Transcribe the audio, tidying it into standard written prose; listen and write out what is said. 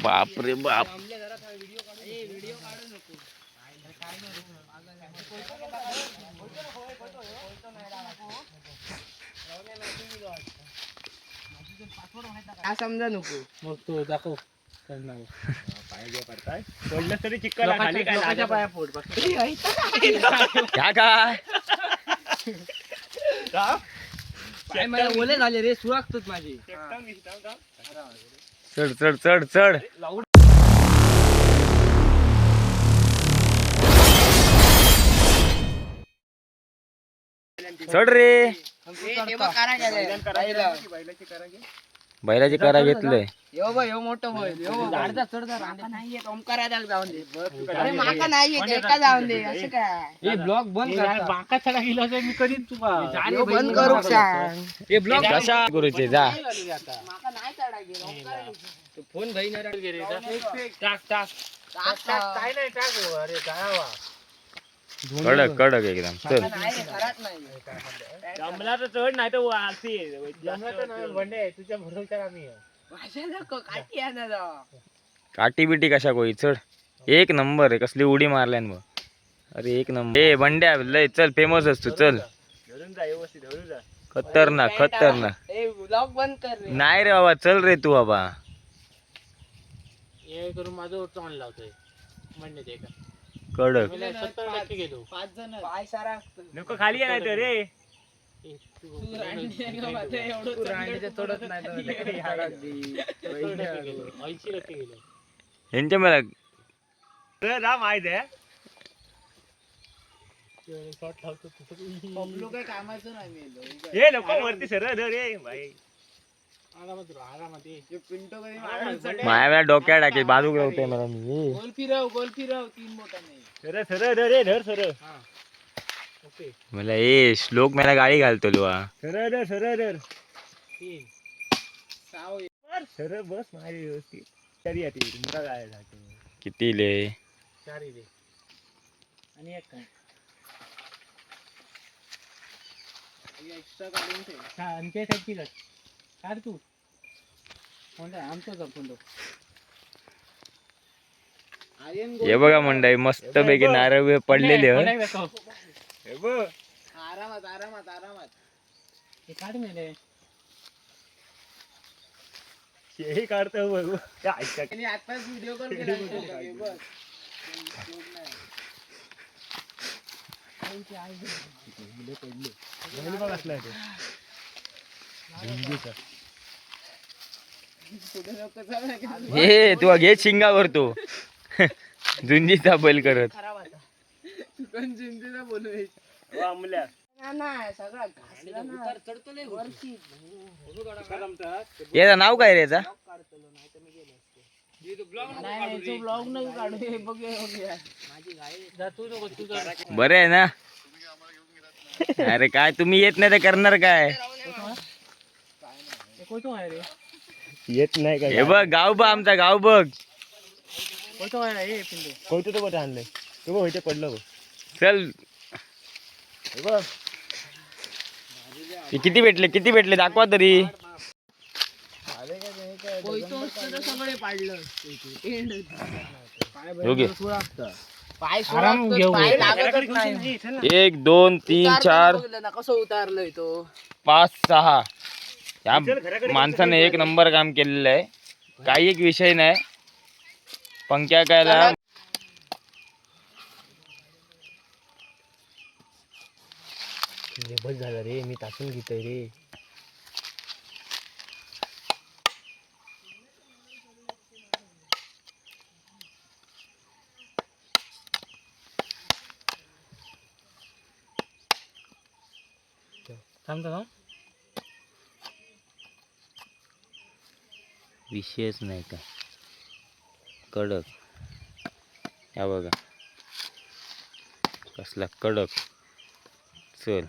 बाप रे बाप. समजा नको मग तू दाखव पडलं तरी चिक्कल खाली काय पाया फोड काय ओले झाले रे सुरागतोच माझी. चढ चढ चढ चढ. चढ रे. बैलाची करा घेतलंय. यो मोठं होईल माका नाहीये एका जाऊन दे असं काय. ब्लॉग बंद बाका चढा गेला मी करीन तुला बंद करू सांग. हे ब्लॉग कशा करूचे जा. माका नाही चढा फोन भाई टाक टाक काय नाही टाक. अरे जावा कडक कडक एकदम. चल जमला तर चढ नाही तर वंडे तुझ्या भरोश्यावर आम्ही. काठी बिटी कशा कोई चढ. एक नंबर आहे. कसली उडी मारल्यान बघ. अरे एक नंबर. ए बंड्या लय चल फेमस असतो चल. धरून जा व्यवस्थित धरून जा. खतरनाक खतरनाक. ब्लॉग बंद कर रे. नाही रे बाबा चल रे तू बाबा. हे करून माझं चांगलं लावतोय म्हणणे ते का कडक. 70% गेलो. 5 जण पाय सारा नको खाली नाही तर रे. यांच्या मला माहित आहे कामाचं नाही. हे लोक वरती सरळ रे भाई. माया डोक्या टाकेल बाजू होते मला मी. गोल फिरव 3 बोटा नाही. सरळ सरळ रे धर सरळ. मला ए श्लोक मला गाडी घालतो लुआ. सरळ धर सरळ धर. साव सरळ बस माझी व्यवस्थित. तरी येते मला काय झालं. किती ले 4 रे आणि एक काय एक्स्ट्रा काढून ठेव. आमच्या साईडची काढ तू. आमचं जपून हे बघा मंडळी मस्त पैकी नारळ पडलेले. हे बघ आरामात आरामात आरामात. हे काढ मेले. हे काढतो बघू. त्यांनी आताच व्हिडिओ कॉल केला. हे तू घे शिंगावर तो झुंजीचा बैल करत. याचं नाव काय रे याचा. बरं आहे ना. अरे काय तुम्ही येत नाही तर करणार काय. येत नाही का. हे बघ गाव बघ आमचा गाव बघ. कोणतं तो आणलंय तू बघ पडलं बघ. चल बघ किती भेटले दाखवा तरी. सगळे पाडलं. पाय 1 2 3 4 कसं उतारलंय तो. 5 6 या माणसाने एक नंबर काम केलेलं आहे. काही एक विषय नाही. पंख्या कायला बस झालं रे. मी तासून घेतोय रे. थांब विषयच नाही काय. कडक या बघा कसला कडक. चल